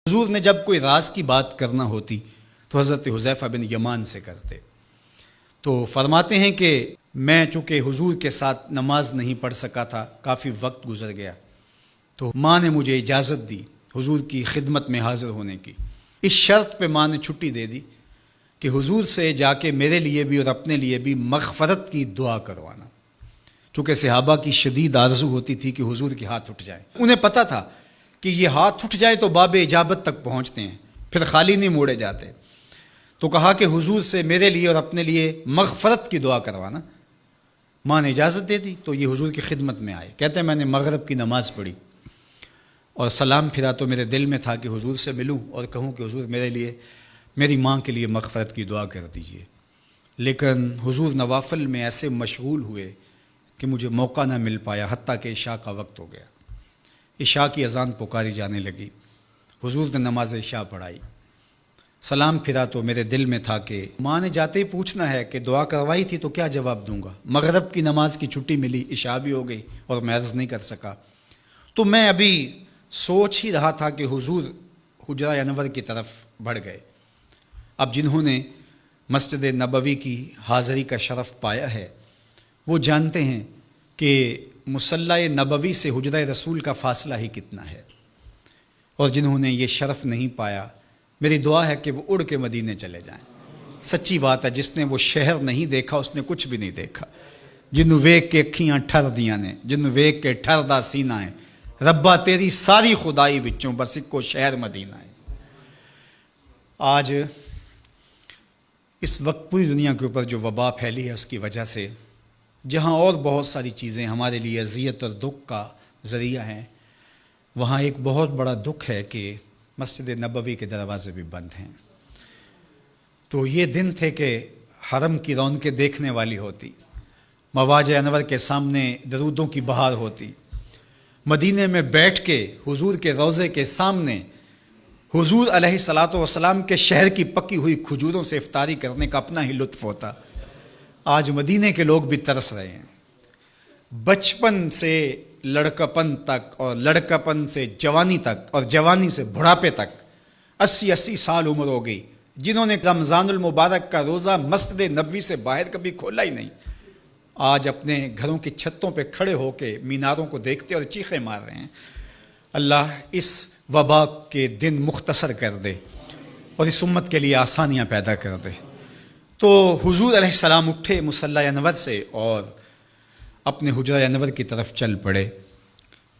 حضور نے جب کوئی راز کی بات کرنا ہوتی تو حضرت حذیفہ بن یمان سے کرتے. تو فرماتے ہیں کہ میں چونکہ حضور کے ساتھ نماز نہیں پڑھ سکا تھا، کافی وقت گزر گیا، تو ماں نے مجھے اجازت دی حضور کی خدمت میں حاضر ہونے کی. اس شرط پہ ماں نے چھٹی دے دی کہ حضور سے جا کے میرے لیے بھی اور اپنے لیے بھی مغفرت کی دعا کروانا. چونکہ صحابہ کی شدید آرزو ہوتی تھی کہ حضور کے ہاتھ اٹھ جائے. انہیں پتہ تھا کہ یہ ہاتھ اٹھ جائے تو باب اجابت تک پہنچتے ہیں، پھر خالی نہیں موڑے جاتے. تو کہا کہ حضور سے میرے لیے اور اپنے لیے مغفرت کی دعا کروانا. ماں نے اجازت دے دی تو یہ حضور کی خدمت میں آئے. کہتے ہیں میں نے مغرب کی نماز پڑھی اور سلام پھرا تو میرے دل میں تھا کہ حضور سے ملوں اور کہوں کہ حضور میرے لیے، میری ماں کے لیے مغفرت کی دعا کر دیجئے. لیکن حضور نوافل میں ایسے مشغول ہوئے کہ مجھے موقع نہ مل پایا، حتیٰ کہ عشاء کا وقت ہو گیا. عشاء کی اذان پکاری جانے لگی. حضور نے نماز عشاء پڑھائی، سلام پھرا تو میرے دل میں تھا کہ ماں نے جاتے ہی پوچھنا ہے کہ دعا کروائی تھی تو کیا جواب دوں گا. مغرب کی نماز کی چھٹی ملی، عشاء بھی ہو گئی اور میں عرض نہیں کر سکا. تو میں ابھی سوچ ہی رہا تھا کہ حضور حجرہ انور کی طرف بڑھ گئے. اب جنہوں نے مسجد نبوی کی حاضری کا شرف پایا ہے وہ جانتے ہیں کہ مصلی نبوی سے حجرہ رسول کا فاصلہ ہی کتنا ہے. اور جنہوں نے یہ شرف نہیں پایا، میری دعا ہے کہ وہ اڑ کے مدینے چلے جائیں. سچی بات ہے، جس نے وہ شہر نہیں دیکھا اس نے کچھ بھی نہیں دیکھا. جنوں ویک کے اکھیاں ٹھر دیاں نے، جنوں ویک کے ٹھر دا سینہ ہے، ربا تیری ساری خدائی وچوں بس اکو شہر مدینہ ہے. آج اس وقت پوری دنیا کے اوپر جو وبا پھیلی ہے اس کی وجہ سے، جہاں اور بہت ساری چیزیں ہمارے لیے اذیت اور دکھ کا ذریعہ ہیں، وہاں ایک بہت بڑا دکھ ہے کہ مسجد نبوی کے دروازے بھی بند ہیں. تو یہ دن تھے کہ حرم کی رونقیں دیکھنے والی ہوتی، مواج انور کے سامنے درودوں کی بہار ہوتی، مدینے میں بیٹھ کے حضور کے روضے کے سامنے حضور علیہ الصلاۃ والسلام کے شہر کی پکی ہوئی کھجوروں سے افطاری کرنے کا اپنا ہی لطف ہوتا. آج مدینے کے لوگ بھی ترس رہے ہیں. بچپن سے لڑکپن تک اور لڑکپن سے جوانی تک اور جوانی سے بڑھاپے تک 80 سال عمر ہو گئی، جنہوں نے رمضان المبارک کا روزہ مسجد نبوی سے باہر کبھی کھولا ہی نہیں، آج اپنے گھروں کی چھتوں پہ کھڑے ہو کے میناروں کو دیکھتے اور چیخیں مار رہے ہیں. اللہ اس وبا کے دن مختصر کر دے اور اس امت کے لیے آسانیاں پیدا کر دے. تو حضور علیہ السلام اٹھے مصلی انور سے اور اپنے حجرہ انور کی طرف چل پڑے.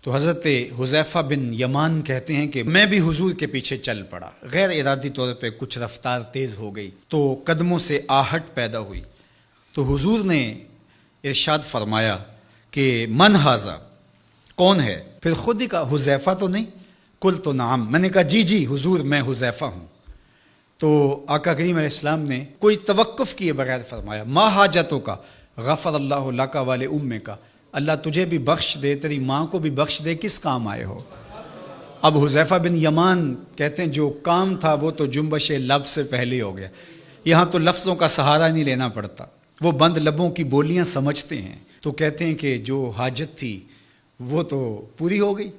تو حضرت حذیفہ بن یمان کہتے ہیں کہ میں بھی حضور کے پیچھے چل پڑا. غیر ارادی طور پہ کچھ رفتار تیز ہو گئی تو قدموں سے آہٹ پیدا ہوئی. تو حضور نے ارشاد فرمایا کہ من ھذا، کون ہے؟ پھر خود ہی کہا حذیفہ تو نہیں؟ قلت تو نعم، میں نے کہا جی جی حضور میں حذیفہ ہوں. تو آقا کریم علیہ السلام نے کوئی توقف کیے بغیر فرمایا ما حاجتوں کا غفر اللہ لک ولی امک، اللہ تجھے بھی بخش دے، تیری ماں کو بھی بخش دے، کس کام آئے ہو؟ اب حذیفہ بن یمان کہتے ہیں جو کام تھا وہ تو جنبش لب سے پہلے ہو گیا. یہاں تو لفظوں کا سہارا نہیں لینا پڑتا، وہ بند لبوں کی بولیاں سمجھتے ہیں. تو کہتے ہیں کہ جو حاجت تھی وہ تو پوری ہو گئی.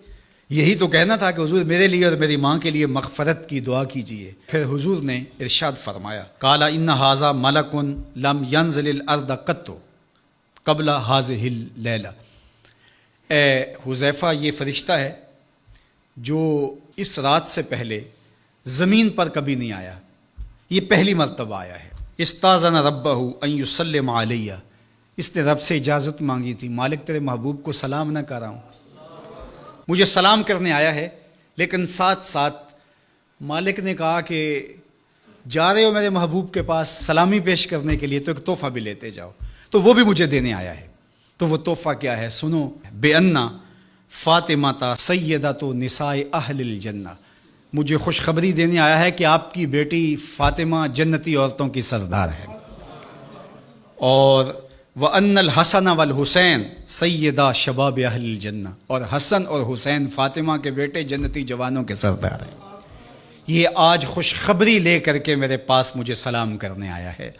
یہی تو کہنا تھا کہ حضور میرے لیے اور میری ماں کے لیے مغفرت کی دعا کیجیے. پھر حضور نے ارشاد فرمایا قال ان ھذا ملک لم ینزل الارض قط قبل ھذہ اللیلہ، اے حذیفہ یہ فرشتہ ہے جو اس رات سے پہلے زمین پر کبھی نہیں آیا، یہ پہلی مرتبہ آیا ہے. استاذن ربہ ان یسلم علیہ، اس نے رب سے اجازت مانگی تھی، مالک تیرے محبوب کو سلام نہ کر رہا ہوں، مجھے سلام کرنے آیا ہے. لیکن ساتھ ساتھ مالک نے کہا کہ جا رہے ہو میرے محبوب کے پاس سلامی پیش کرنے کے لیے تو ایک تحفہ بھی لیتے جاؤ، تو وہ بھی مجھے دینے آیا ہے. تو وہ تحفہ کیا ہے سنو، بے انا فاطمہ سیدۃ نساء اہل الجنہ، مجھے خوشخبری دینے آیا ہے کہ آپ کی بیٹی فاطمہ جنتی عورتوں کی سردار ہے. اور وَأَنَّ الْحَسَنَ وَالْحُسَيْنَ سَيِّدَا شَبَابِ أَهْلِ الْجَنَّةِ، اور حسن اور حسین فاطمہ کے بیٹے جنتی جوانوں کے سردار ہیں. یہ آج خوشخبری لے کر کے میرے پاس مجھے سلام کرنے آیا ہے.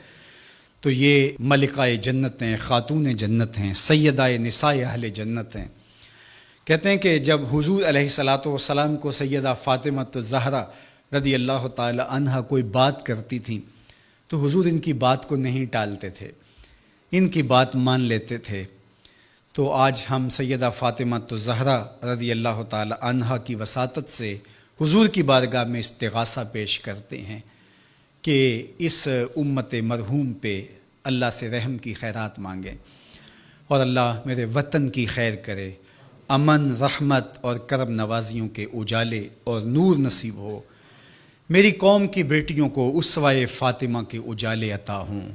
تو یہ ملکہ جنت ہیں، خاتون جنت ہیں، سیدہ نساء اہل جنت ہیں کہتے ہیں کہ جب حضور علیہ الصلاۃ والسلام کو سیدہ فاطمہ الزہرا رضی اللہ تعالی عنہا کوئی بات کرتی تھیں تو حضور ان کی بات کو نہیں ٹالتے تھے، ان کی بات مان لیتے تھے۔ تو آج ہم سیدہ فاطمہ الزہرا رضی اللہ تعالی عنہا کی وساطت سے حضور کی بارگاہ میں استغاثہ پیش کرتے ہیں کہ اس امت مرحوم پہ اللہ سے رحم کی خیرات مانگیں اور اللہ میرے وطن کی خیر کرے، امن، رحمت اور کرم نوازیوں کے اجالے اور نور نصیب ہو، میری قوم کی بیٹیوں کو اسوہ فاطمہ کے اجالے عطا ہوں۔